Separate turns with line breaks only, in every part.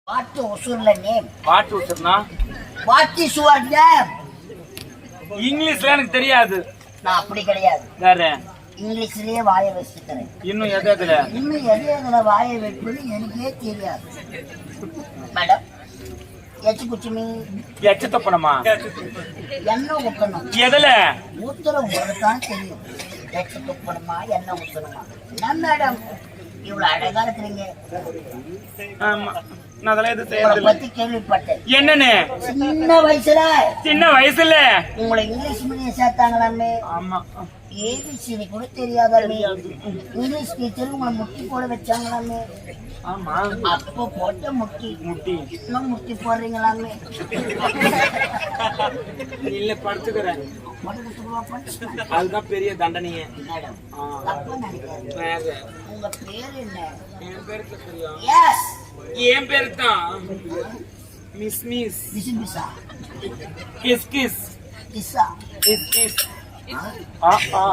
What was your name?
What was your name?
What is your name?
இங்கிலீஷ்ல எனக்கு தெரியாது.
நான் அப்படி கிடையாது.
வேற
இங்கிலீஷ்லயே வாயை வச்சிட்டேன்.
இன்னும் எதுல
வாயை வைப்பது எனக்கே தெரியாது. மேடம் எச்சு குச்சிமி
எச்சு தப்பணுமா?
என்ன ஊத்தணும்?
எதுல
ஊத்துற உங்களுக்கு தான் தெரியும். எச்சு துப்பணுமா என்ன ஊத்தணுமா? என்ன மேடம் இவ்வளவு அழகா இருக்கிறீங்க?
ஆமா நான் அதெல்லாம் எது செய்யறது இல்ல.
பத்தி கேள்விப்பட்டேன்.
என்னன்னு?
சின்ன வயசுல உங்களை இங்கிலீஷ் மீடியம் சேர்த்தாங்களாமே.
ஆமா.
ஏபிசிடி கூட தெரியாதாமே. இங்கிலீஷ் டீச்சர் உங்களை முட்டி போட வச்சாங்களாமே.
ஆமா.
அப்போ போட்ட முட்டி இன்னும் முட்டி போடுறீங்களாமே.
இல்ல படுத்துக்கிறேன். அதுதான் பெரிய தண்டனையே.
மேடம் தப்பா நினைக்காதீங்க. உங்க பேர் என்ன?
என் பேரு தெரியும்.
எஸ்
என் பேரு தான் மிஸ் மிஸ்
மிஸ்ஸா
கிஸ் கிஸ்
கிஸ்ஸா
கிஸ் கிஸ் ஆ ஆ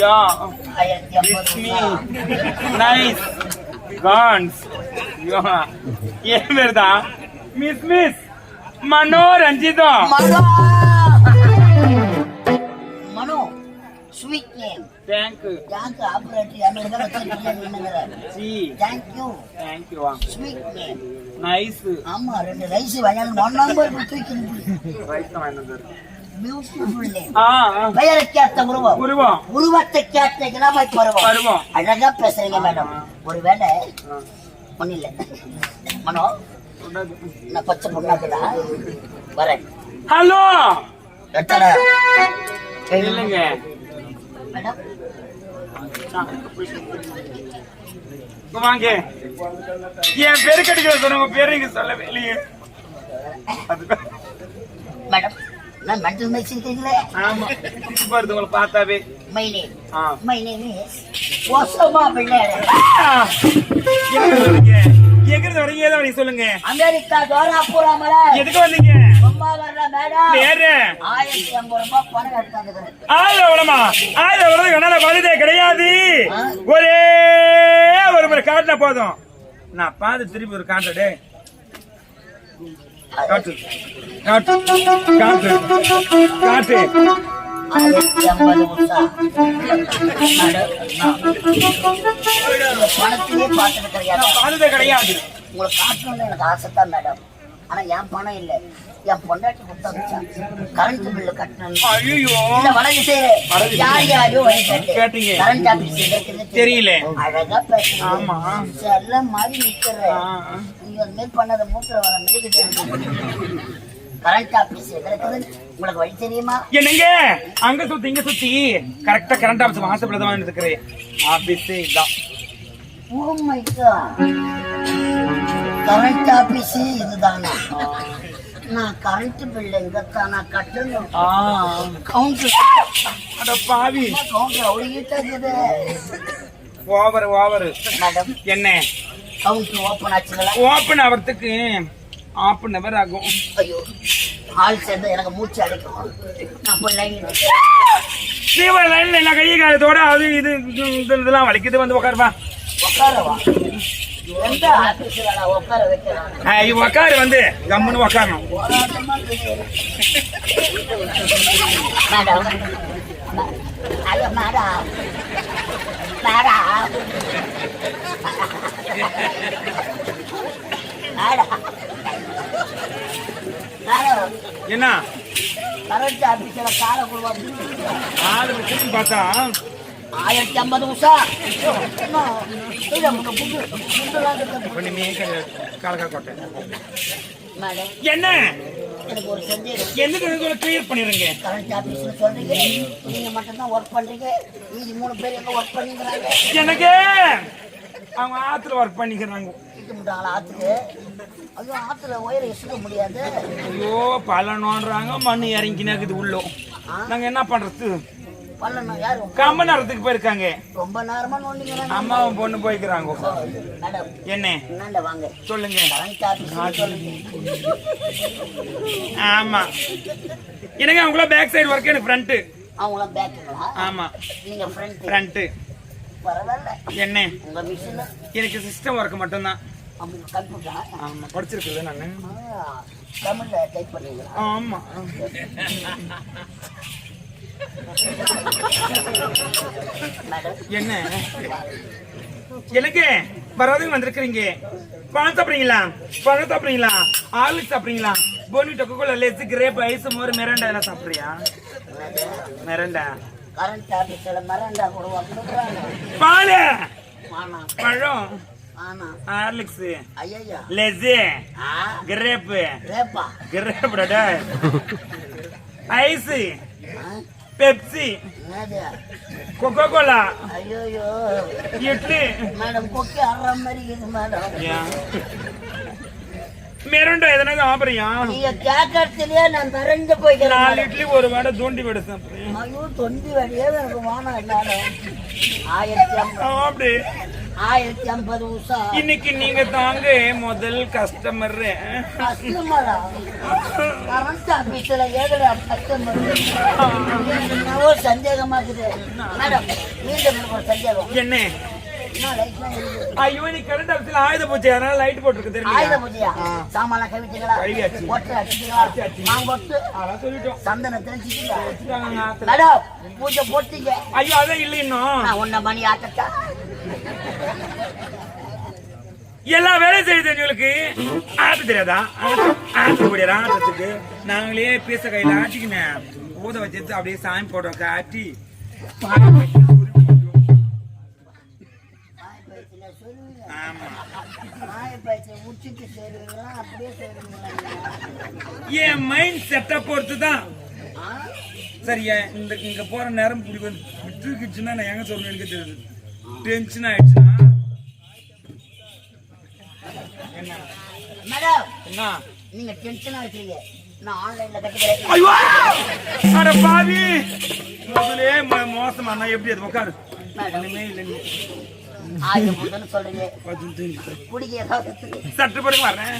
யா இட்ஸ் மீ நைஸ் கான்ஸ் யா என் பேரு தான் miss miss Manoranjitha.
Mano sweet name.
Thank you.
Thank operator America வச்சிருக்கீங்க. Ji thank you.
Thank you.
Sweet name.
Nice.
ஆமா ரெண்டு ரைஸ் வாங்கணும். ஒன் நம்பர் தூக்கிட்டு
ரைஸ் தான் வாங்கிட்டு வந்தாரு.
Beautiful name.
பெயரை
கேட்ட உருவத்தை கேட்டீங்கன்னா பருவம். அழகா பேசுறீங்க மேடம். ஒருவேளை ஒண்ணு இல்ல மனோ நான் பச்சை பொண்ணாக்குதா வரேன்.
ஹலோ
இல்லைங்க மேடம்
வாங்க. என் பேரு கட்டிக்க சொன்ன பேரு நீங்க சொல்லவே இல்லையே.
மேடம் நான் மென்டல் மெடிசின் தெரியல.
ஆமா பாருங்க உங்களை பார்த்தாவே.
மை நேம் இஸ் ஒசாமா பிள்ளையாரே.
எங்க இருந்து வரீங்க? ஏதோ வரீங்க சொல்லுங்க.
அமெரிக்கா தோராபுரா மலை.
எதுக்கு வந்தீங்க?
சும்மா வரல மேடம்.
வேற
1050 ரூபாய் பணம் எடுத்தாங்க.
ஆயிரமா என்னால வலுதே கிடையாது. ஒரே ஒரு முறை காட்டின போதும். நான் பார்த்து திருப்பி ஒரு காட்டுடே. காட்டு காட்டு காட்டு காட்டு
1050 உசா. பணத்திலே பார்த்துட்டு கிடையாது.
பார்த்ததே கிடையாது.
உங்களை காட்டணும்னு எனக்கு ஆசைத்தான் மேடம். ஆனா என் பணம் இல்ல. என் பொண்டாட்டி கொடுத்தா கரண்ட் பில்லு கட்டணும். வழக்கு செய்யறேன். யாரையோ
கேட்டீங்க.
கரண்ட் ஆபீஸ்
தெரியல.
அழகா பேசுறேன். செல்ல மாதிரி நிக்கிறேன். நீங்க அது மாதிரி பண்ணத மூத்திர வர மாதிரி கரண்ட் ஆபீஸ் உங்களுக்கு வழி தெரியுமா?
என்னங்க அங்க சுத்தி இங்க சுத்தி கரெக்டா கரண்ட் ஆபீஸ் வாசப்பட தான் இருக்கிறேன். ஆபீஸ் இதான்.
Oh my god current office இதுதானா? நான் கரண்ட் பில் எங்கத்தானா கட்டணும்? கவுண்டர்
அட பாவி
கவுண்டர் அவ்வளோ இருக்குது.
ஓவர்
மேடம்
என்ன
கவுண்டர் ஓபன் ஆச்சுங்களா?
ஓபன் ஆகிறதுக்கு 1/2 hour ஆகும்.
ஐயோ ஆள் சேர்ந்து எனக்கு மூச்சு அடைக்கும். நான் போய் லைன்
லைன்ல என்ன கையை காலத்தோட அது இது இதெல்லாம் வலிக்குது. வந்து உட்காருவா.
உட்காரவா? எந்த ஆபீஸ்ல நான் உட்கார வைக்கிறேன்?
உட்காரு வந்து கம்முன்னு உட்காரணும்.
மேடம் ஐயோ மேடம் மேடம்
என்ன
கரண்ட் ஆபீஸ்ல கார கொடுவாங்க.
ஆளு வச்சுன்னு பார்த்தா
1050 உசா.
என்ன
எனக்கு ஒரு சந்தேகம்.
என்ன கிளியர் பண்ணிருங்க.
கரண்ட் ஆபீஸ்ல சொல்றீங்க நீங்க மட்டும் தான் ஒர்க் பண்றீங்க. மீதி 3 பேர் எங்க ஒர்க் பண்ணிக்கிறாங்க?
எனக்கு அவங்க ஆத்துல ஒர்க் பண்ணிக்கிறாங்க.
ஆத்துக்கு ஐயோ ஆத்துல ஒயரை இசுக்க முடியாது.
ஐயோ பல்லணுன்றாங்க. மண்ணு இறங்கினாக்குது உள்ள. நாங்க என்ன பண்றது?
பல்லணும் யாரு?
கம்ம நேரத்துக்கு போயிருக்காங்க.
ரொம்ப நேரமா நோண்டிங்க.
அம்மாவும் பொண்ணு போய்க்கிறாங்க.
மேடம்
என்ன
என்னண்ட வாங்க
சொல்லுங்க.
கரண்ட் ஆபீஸ் சொல்லுங்க.
ஆமா எனக்கு அவங்கள பேக் சைடு ஒர்க். எனக்கு ஃப்ரண்ட்.
அவங்கள பேக்குங்களா?
ஆமா
நீங்க ஃப்ரண்ட். பரவாயில்ல.
என்ன
உங்க மிஷின்
எனக்கு சிஸ்டம் ஒர்க் மட்டும்தான்.
கம்ப்யூட்டரா?
ஆமா படிச்சிருக்குல்ல நானு.
தமிழ்ல டைப் பண்ணீங்களா?
ஆமா. என்ன எனக்கு வராதுங்க வந்திருக்கிறீங்க. பழம் சாப்பிடுறீங்களா? பழம் சாப்பிடுறீங்களா? ஆர்லிக்ஸ் சாப்பிடுறீங்களா? போனிட்டோ கோகோலா லெஸ் கிரேப் ஐஸ் மோர் மிராண்டா எல்லாம் சாப்பிடுறியா? மிராண்டா
கரண்ட் ஆபீஸ்ல மிராண்டா கொடுக்குறாங்க.
பால்
ஆனா
பழம்
ஆனா
ஹார்லிக்ஸ்
ஐயா
லெஸ் கிரேப்
ரேப்பா
கிரேப்டா ஐஸ் பெப்சி கோகோ கோலா
ஐயோ
இட்லி
மேடம் கொக்கி ஆடுற மாதிரி இது மேடம்.
மிராண்டா எதனா சாப்பிடுறியா?
நீங்க கேட்கறதுலயே நான் தரஞ்சு போய்க்கிறேன்.
4 இட்லி ஒரு வடை தூண்டி வடை சாப்பிடுறேன்.
ஐயோ தொண்டி வடையே எனக்கு வானம் எல்லாரும் 1050
அப்படி
1050 உஷா.
இன்னைக்கு நீங்க தாங்க முதல் கஸ்டமர்.
கஸ்டமரா? கரண்ட் ஆபீஸ்ல ஏதுடா கஸ்டமர்? என்னவோ சந்தேகமா இருக்குது மேடம். மீண்டும் ஒரு சந்தேகம்.
என்ன?
என்ன லைட்லாம் எரியுது?
ஐயோ நீ கரண்ட் ஆபீஸ்ல ஆயுத பூஜை அதனால லைட் போட்டுருக்கு தெரியுமா?
ஆயுத பூஜையா? சாமான் கவிச்சிங்களா?
கழுவியாச்சு.
ஒட்டை அடிச்சிங்களா? நான் போட்டு
அதான் சொல்லிட்டோம்.
சந்தனம் தெளிச்சிட்டீங்களா?
வச்சுட்டாங்க ஆத்துல.
மேடம் பூஜை போட்டீங்க.
ஐயோ அதான் இல்லை இன்னும்.
நான் உன்ன மணி ஆட்டட்டா?
எல்லா வேலையும் செய்ய தெரிஞ்சவங்களுக்கு ஆட்ட தெரியாதா? ஆட்ட முடியாது. ஆட்டத்துக்கு நாங்களே பீச கையில ஆட்டிக்கினேன் ஊத வச்சு அப்படியே சாமி போடுறோம் காட்டி ஆமா. என் மைண்ட் செட்டப் பொறுத்து தான். சரியா இந்த இங்க போற நேரம் இப்படி வந்து விட்டுருக்குச்சுன்னா நான் எங்க சொல்லணும் எனக்கு தெரியுது. டென்ஷன் ஆயிடுச்சுன்னா
மேடம்
என்ன
நீங்க டென்ஷனா வச்சிருக்கீங்க. நான் ஆன்லைன்ல கட்டிக்கிறேன்.
ஐயோ அட பாவி முதலே மோசமா நான் எப்படி அது உட்காரு ஒண்ணுமே இல்லை. நீ
ஆயுத பூஜைன்னு சொல்றீங்க. குடிக்க ஏதாவது
சட்டு பிறகு வர்றேன்.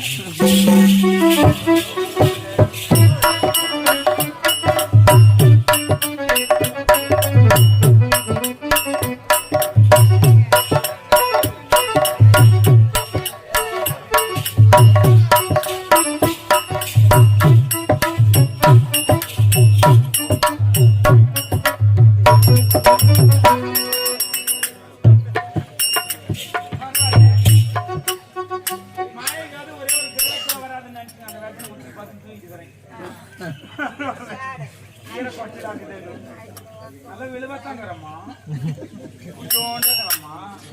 நல்ல விழுவத்தாங்கிறம்மா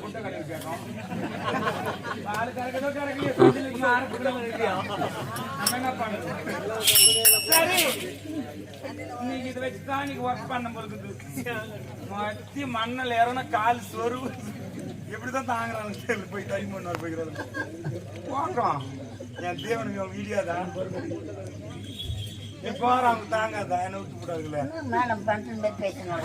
முட்டை கடைக்கு கேட்கும் பால் கறக்கதோ கறக்கலையோ நம்ம என்ன பண்ணுறது? சரி இன்னைக்கு இதை வச்சுதான் இன்னைக்கு ஒர்க் பண்ண போகுது. மத்தி மண்ணில் ஏறனா கால் சொருவு எப்படிதான் தாங்குறாங்க தெரியல. போய் டைம் பண்ணார் போய்க்கிறாங்க போட்டோம். என் தேவனுக்கு வீடியோ தான் இப்போ அவங்க தாங்காதா என்ன விட்டு போடாதுல்ல.
மேடம் பண்ணிட்டு பேசணும்.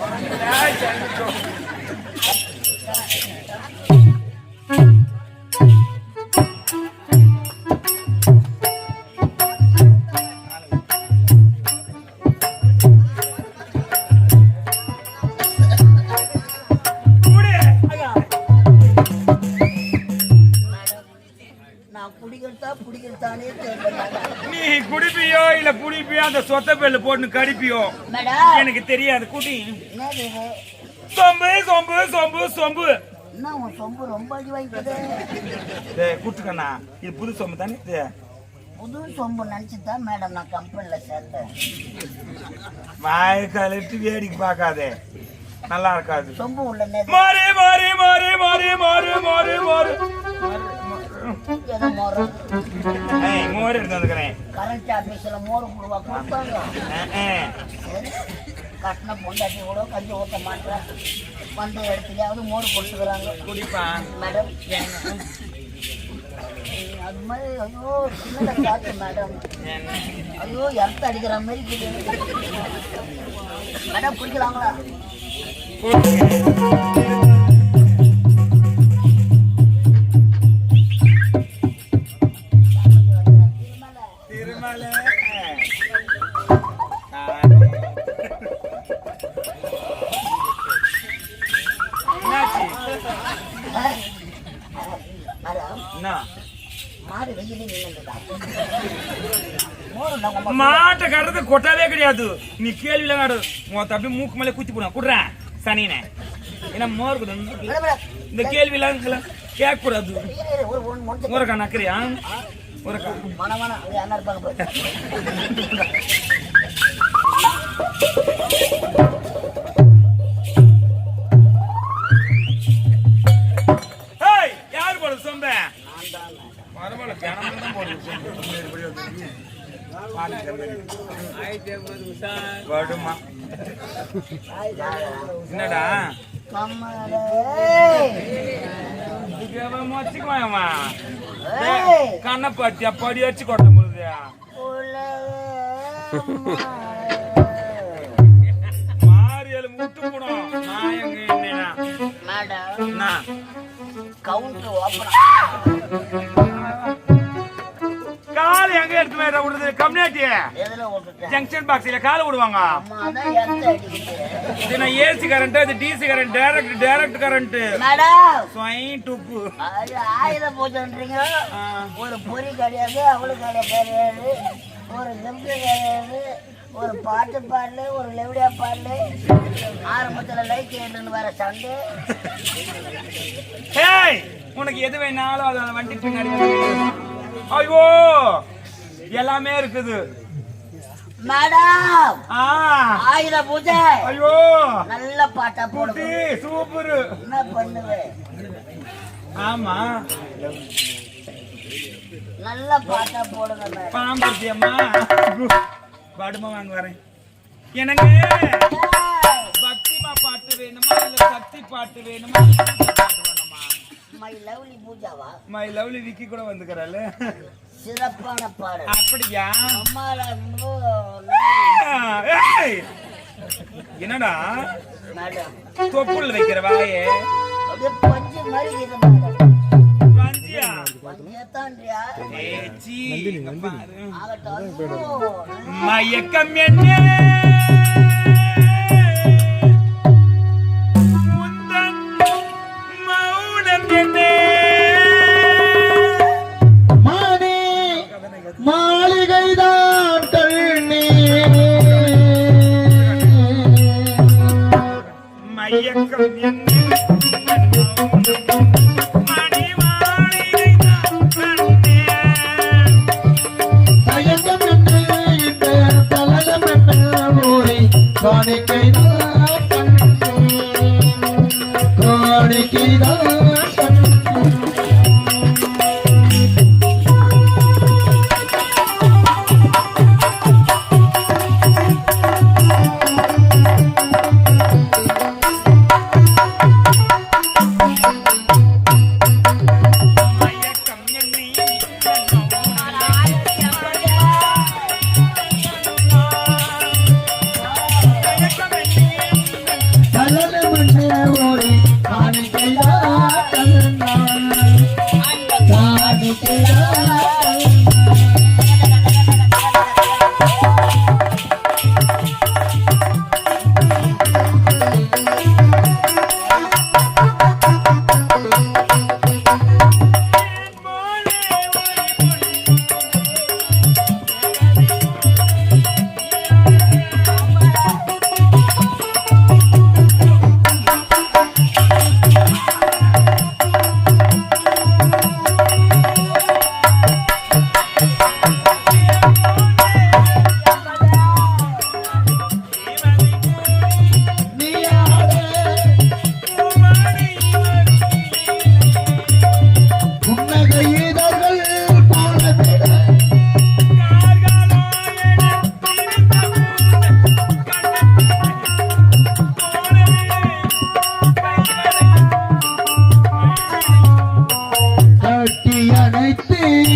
நீ குடிப்பியோ இல்ல குடிப்பியோ அந்த சொத்த பெல்லு போட்டு கடிப்பியோ எனக்கு தெரியாது. குடி சொம்பு சொம்பு சொம்பு சொம்பு
சொம்பு ரொம்ப
குட்டுக்கண்ணா இது புது சொம்பு தானே?
புது சொம்பு நினைச்சுதான் மேடம் நான் கம்பெனில சேர்த்தேன்.
வாய் கழிட்டு வேடிக்கை பார்க்காதே நல்லா இருக்காது.
சொம்பு உள்ள
மாறி மாறி மாறி மாறி மாறி மாறி மாறி மோர் எடுத்து வந்துக்கிறேன்.
கரண்ட் ஆபீஸ்ல மோர் கொடுப்பாங்க. கட்டின பொண்டாட்டி கூட கஞ்சி ஊற்ற மாட்டேன். வந்த இடத்துலயாவது மோர் கொடுத்துக்கிறாங்க.
குடிப்பா
மேடம் அது மாதிரி. ஐயோ சின்ன காத்து மேடம். ஐயோ இறத்து அடிக்கிற மாதிரி மேடம் குடிக்கலாங்களா? மாடு வெயிலே நின்னுடா
மாட்டை கட்டுறது கொட்டாவே கிடையாது நீ கேள்வியில நாடு மொத்த அப்படியே மூக்கு மேலே குத்தி போடுவேன் குடுறேன் சனினே ஏன்னா மோர் இந்த கேள்வியெல்லாம் கேட்க கூடாது ஊரக்கா நக்கறியா ஊரக்கா
மனமான அண்ணா இருப்பாங்க
யாரு போடுறது சொம்ப பரவாயில்ல தினமும் தான் போடுறது என்னடா வச்சுக்குவாயம்மா கண்ணை பட்டி அப்படி வச்சு கொட்ட போகுது மாரியல் முட்டு போடும் நான் எங்க என்னன்னா
கவுண்டர் ஓபன்
கால் எங்க எடுத்து மேல விடுறது கம்யூனிட்டி ஜங்ஷன் பாக்ஸ்ல கால விடுவாங்க இது நான் ஏசி கரண்ட் இது DC current direct current
madam
ஸ்வைன் டுப்பு
அது ஆயுத பூஜைன்றீங்க ஒரு பொறி கிடையாது அவளுக்கு கிடையாது ஒரு ஜம்பு கிடையாது ஒரு பாட்டு பாடல ஒரு லெவடியா பாடல ஆரம்பத்துல லைட் ஏற்றுன்னு வர சண்டை
உனக்கு எது வேணாலும் அது வண்டி பின்னாடி ஐயோ எல்லாமே இருக்குது
மேடம் ஆயுத பூஜை
ஐயோ
நல்ல பாட்டா போடு
சூப்பர்
என்ன பண்ணுவேன்
ஆமா
நல்ல பாட்டா போடுங்க
பாம்பத்தியம்மா வடுமை வாங்க வரேன் எனக்கு பக்திமா பாட்டு வேணுமா இல்ல சக்தி பாட்டு வேணுமா பாட்டு வேணுமா
மை லவ்லி பூஜாவா
மை லவ்லி விக்கி கூட வந்துக்கறால
சிறப்பான பாடல்
அப்படியா
அம்மாலா
என்னடா
மேடம்
தொப்புள் வைக்கிற வாயே
அப்படியே பஞ்சு மாதிரி இது மேடம்
பஞ்சியா
பஞ்சத்தான்றியா
ஏச்சி
ஆகட்டும்
மயக்கம் என்ன
மாளிகைதான் கண்ணே
மயக்கம் என்ன தயக்கம்
என்று இந்த தலகம் என்ன ஊரை காணிக்கைதான் காணிக்கைதான்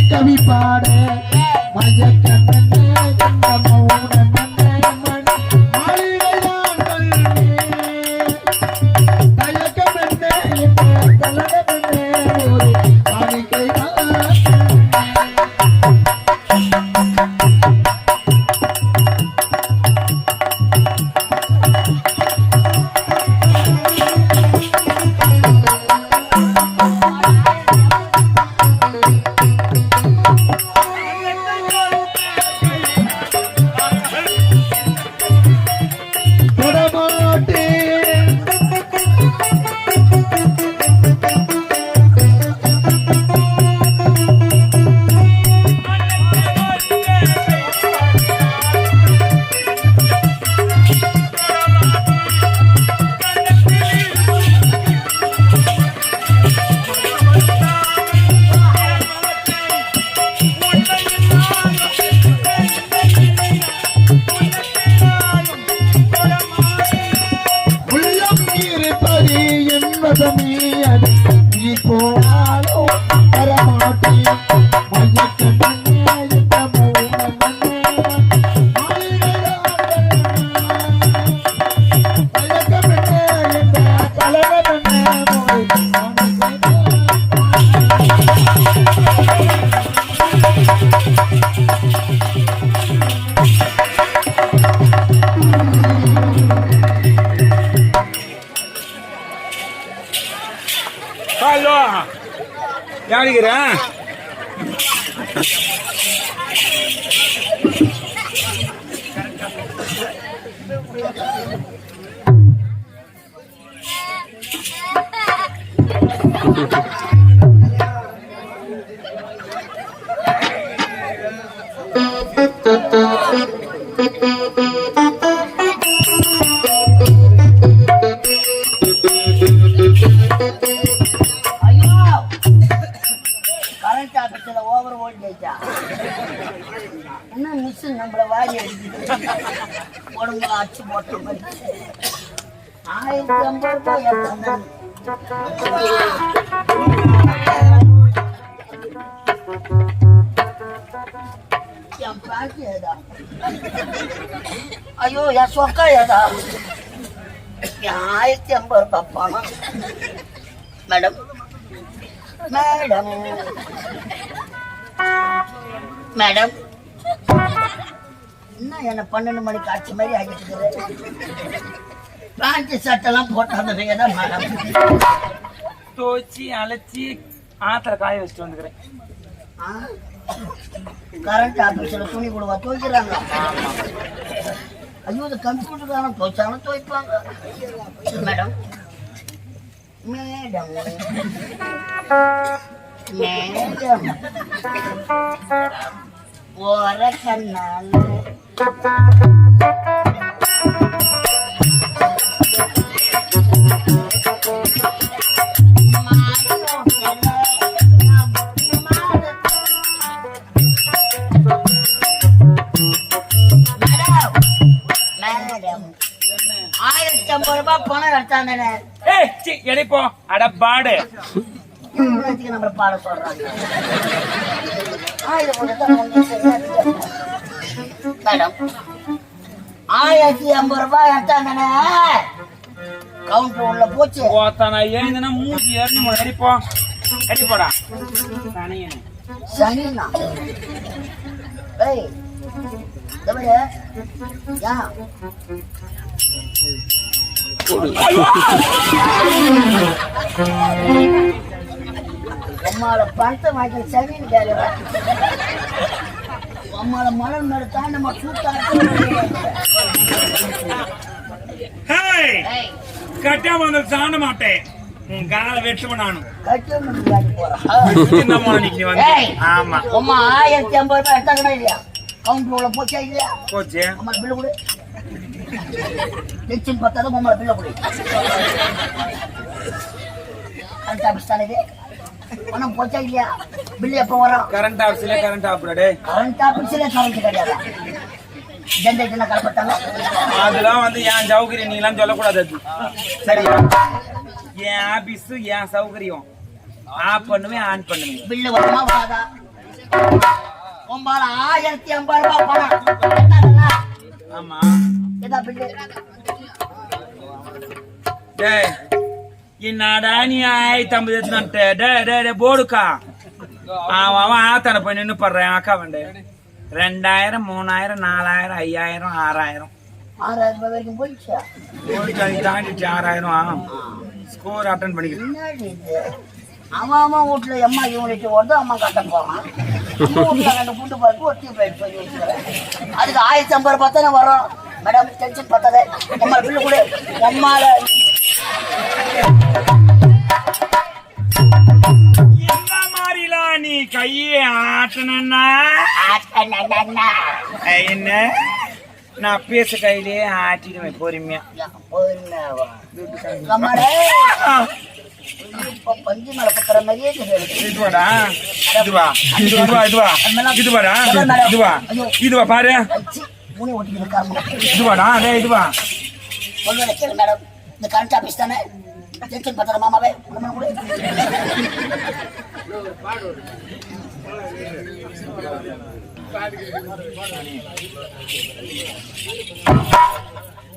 கவி பாட மயக்கம் மௌனம்
ஹலோ யாருக்கிறேன்
ஓவர் வோல்டேஜா இன்னும் மிஸ் நம்மள வாரி அடிக்குது உடம்புல அச்சு போட்ட மாதிரி 1050 ரூபாய் என் பாக்கி ஏதா ஐயோ என் சொக்கா ஏதா 1050 ரூபாய் பணம் மேடம் மேடம் மேடம் என்ன என்ன 12 மணிக்கு ஆச்சு மாதிரி ஆகிட்டு பேண்ட் சட்டெல்லாம் போட்டாங்க தான் மேடம்
தோச்சி அழைச்சி ஆத்துல காய வச்சுட்டு வந்துக்கிறேன்
கரண்ட் ஆபீஸ்ல துணி கொடுவா துவைக்கிறாங்க ஐயோ இந்த கம்ப்யூட்டர் தானே துவைச்சாலும் துவைப்பாங்க மேடம் மேடம் மேடம் ஓர கண்ணால் மேடம் 1050 ரூபாய் பணம் எடுத்தாங்க
எடைப்போ அடப்பாடு
நம்ம பாட சொல்றாங்க மேடம் 1050 ரூபாய் எடுத்தாங்க கவுண்டர் உள்ள போச்சு
எழுதுனா மூஞ்சி ஏறணும் அடிப்போ அடிப்போடா
சனினா ஏய் அம்மாவோட பணத்தை வாங்கி சனின்னு கேட்கற அம்மாவோட மலர் மேல தான் நம்ம
கட்டாம வந்து சாண மாட்டேன் கால வெட்டுவ நானும் ஆமா
அம்மா 1050 ரூபாய் எடுத்தாங்கடா இல்லையா கவுண்டர் உள்ள போச்சா இல்லையா
போச்சு
அம்மா பில்லு கொடு டென்ஷன் பார்த்தாலும் அம்மா பில்ல கொடு கரண்ட் ஆஃபீஸ் தானே இது பணம் போச்சா இல்லையா பில்லு எப்போ வரும்
கரண்ட் ஆஃபீஸ்ல கரண்ட் ஆஃப்டே
கரண்ட் ஆஃபீஸ்ல கரண்ட் கிடையாது ஜென்ரேட்டர்லாம் கலப்பட்டாங்க
அதெல்லாம் வந்து என் சௌகரியம் நீங்களாம் சொல்லக்கூடாது அது சரியா என் ஆபீஸ் என் சௌகரியம் ஆஃப் பண்ணுவேன் ஆன் பண்ணுவேன்
பில்லு வருமா வாதா உம்பால 1050 ரூபாய் பணம்
ஆமா
ஏதா பில்லு
டேய் என்னடா நீ 1050 எடுத்துட்டு டேய் போடுக்கா அவன் ஆத்தான போய் நின்னு படுறேன் அக்கா வேண்டே 2000 3000 4000 5000 6000
6000 வரைக்கும் போயிடுச்சா
தாண்டிச்சு 6000 ஸ்கோர் அட்டன் பண்ணிக்கிறேன்
அம்மா வீட்டுல அம்மா யூனிட் ஓடுது அம்மா கட்ட போறான் ரெண்டு புண்டு பருப்பு ஒரு டியூப் லைட் சொல்லி வச்சுக்கிறேன் அதுக்கு 1050 ரூபாய் தானே வரும் மேடம் டென்ஷன் பத்தாதே அம்மா பில்லு கூட அம்மால
என்ன மாதிரிலாம் நீ கையை ஆட்டணும்னா என்ன நான் பேச கையிலே ஆட்டிடுவேன் பொறுமையா
பஞ்சு மேல பத்திர மாதிரியே
இதுவா பாரு
ஓட்டிக்கிட்டு
இதுவாடா இதுவா
மேடம் இந்த கரண்ட் ஆபீஸ் தானே டென்ஷன் பத்தற மாமாவே நம்ம கூட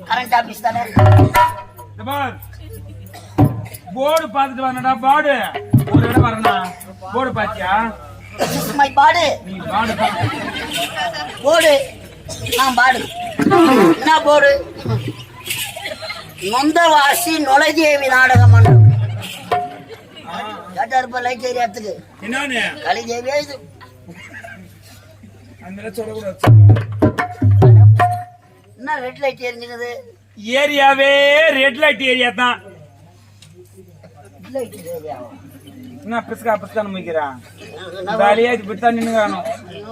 கரண்ட் ஆபீஸ் தானே
போர்டு பாத்துட்டு வரணும்டா போர்டு ஒரு இடம் வரணும் போர்டு பாத்தியா
மை பாடு
நீ போர்டு
போடு நான் பாடு என்ன போடு நொந்தவாசி நொலஜேவி நாடக மன்றம் கேட்டா இருப்ப லைட் ஏரியாத்துக்கு
என்னன்னு
கலிதேவியா இது
அந்த சொல்லக்கூடாது
என்ன ரெட் லைட் எரிஞ்சுக்குது
ஏரியாவே ரெட் லைட் ஏரியா தான்
லைட் ஏரியாவா
என்ன பிஸ்கா பிஸ்கான்னு முடிக்கிறான் வேலையா இது பிடித்தா நின்று காணும்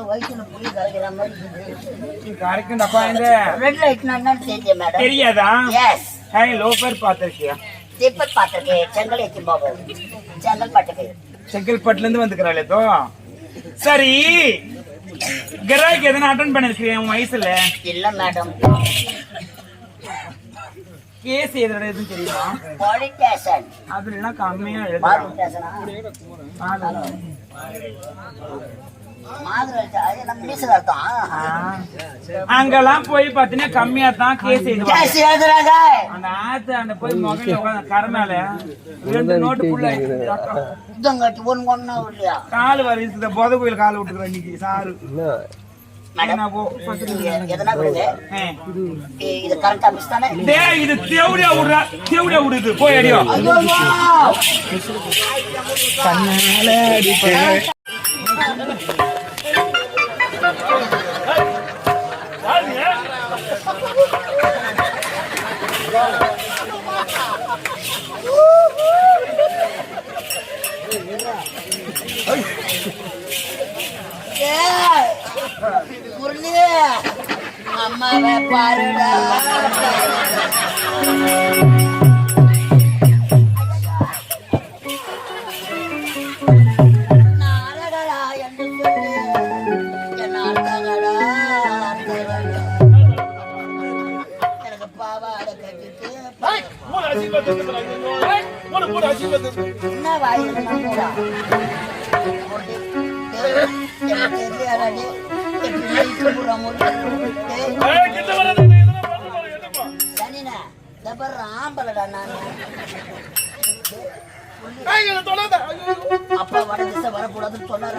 வயிற்றுல புள்ளி கரைக்கிற மாதிரி
கரைக்கும் தப்பா இந்த
ரெட் லைட்னா என்னன்னு தெரியும் மேடம்
தெரியாதா
எஸ்
ஹே லோஃபர் பாத்திருக்கியா
திருப்பதி பார்த்திருக்கேன் செங்கல் ஏற்றி போகும் செங்கல் பட்டுக்கு
செங்கல்பட்டுல இருந்து வந்துக்கிறாளே தோ சரி கிராய்க்கு எதனா அட்டன் பண்ணிருக்கிறியா உன் வயசுல
இல்ல மேடம்
கேஸ் எதோட எதுவும் தெரியுமா
போலீஸ் ஸ்டேஷன்
அதுல கம்மியா
பாரு
எழுதுறான்
ஸ்டேஷனா மாதிரி அது நம்ம மீசல் அர்த்தம்
அங்கெல்லாம் போய் பாத்தீங்கன்னா கம்மியா தான் கேஸ் எழுதுவாங்க
கேஸ் எழுதுறாங்க
அந்த ஆத்து அந்த போய் முகையில உட்காந்து கரை மேல 2 நோட்டு புள்ள
புத்தங்கட்டி ஒண்ணா இல்லையா
கால் வரைச்சு போத கோயில் கால் விட்டுக்கிறோம் இன்னைக்கு சாரு
மேடம் எதனா கொடுங்க இது கரண்ட் ஆபீஸ் தானே
டேய் இது தேவடியா விடுது போய் அடியோ
கண்ணால அடிப்பேன்
முரளி அம்மாவை பாருடா நாரடா என்று சொல்லி என்ன அர்த்தங்கடா எனக்கு பாவாடை கட்டிட்டு என்ன வாயில போடா அப்பா வட திசை வரக்கூடாதுன்னு சொன்னாரு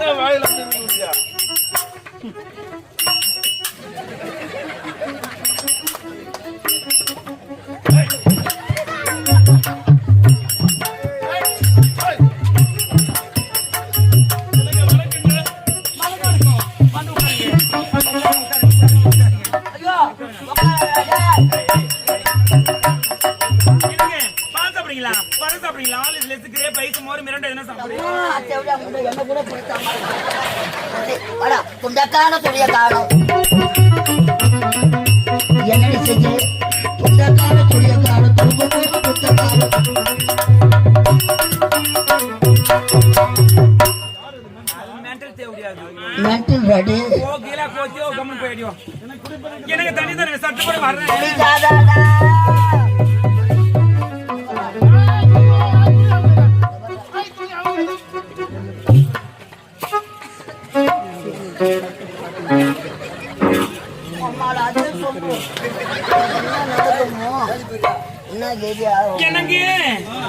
துண்டக்கான துணிய காணும் என்னடி செய்ய துண்டக்கான துணிய காணும் மென்டல் ரெடி
எனக்கு தனி தனி சட்டு போய் வர்றேன் எனக்கு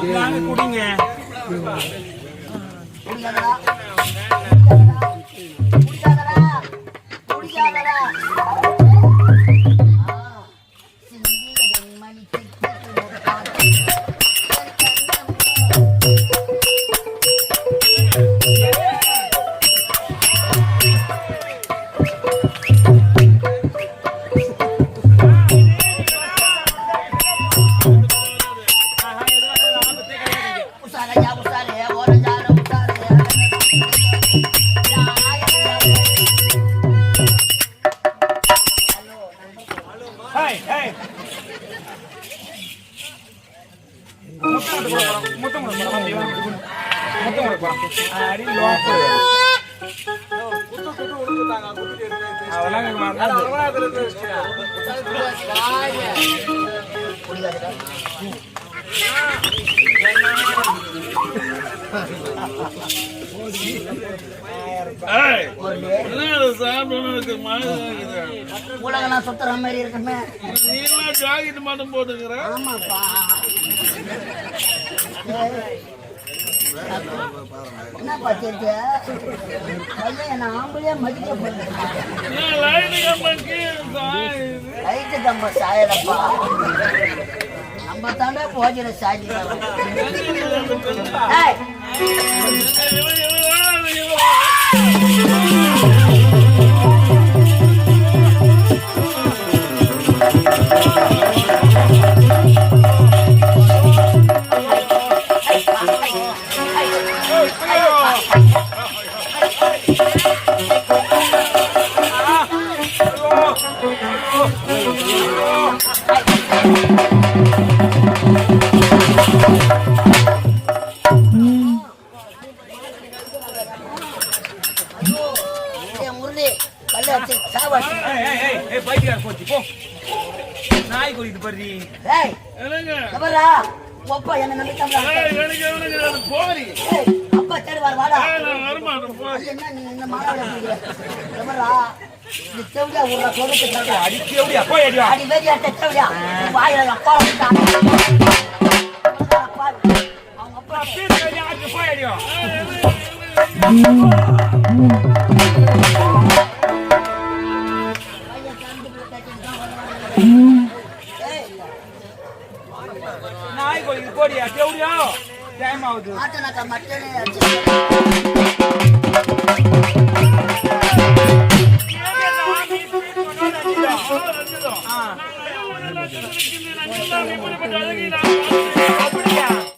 நாங்க குடிங்க
அதெல்லாம் உலக நான் சுத்துற மாதிரி இருக்குமே.
நீலாம் ஜாக்கெட் மட்டும் போட்டுக்கிற.
ஆமாப்பா. என்ன பார்த்துருக்க பையன் என்ன ஆம்பளையா மதிக்க போறேன். லைட்டு கம்ப சாயலப்பா. நம்ம தாண்டா போஜன சாய்ச்சி முரளி கல்ல வச்சு சாவாசி.
நாய் குடிக்கு பறி
அப்பா என்ன நம்பிக்கை அப்பா சரி வர வாடா. என்ன நீ இந்த மாடாவில செவ்வியா ஒரு சொல்லுக்கு
அடிக்கடியா போய் அடியா
அடி வேடியா செவ்வியா வாயில அப்பா அப்பா அவங்க அப்பா
போய் அடியா நாய் கோழிக்கு போடியா செவ்வியா டைம் ஆகுது.
மாட்டனாக்கா மட்டனே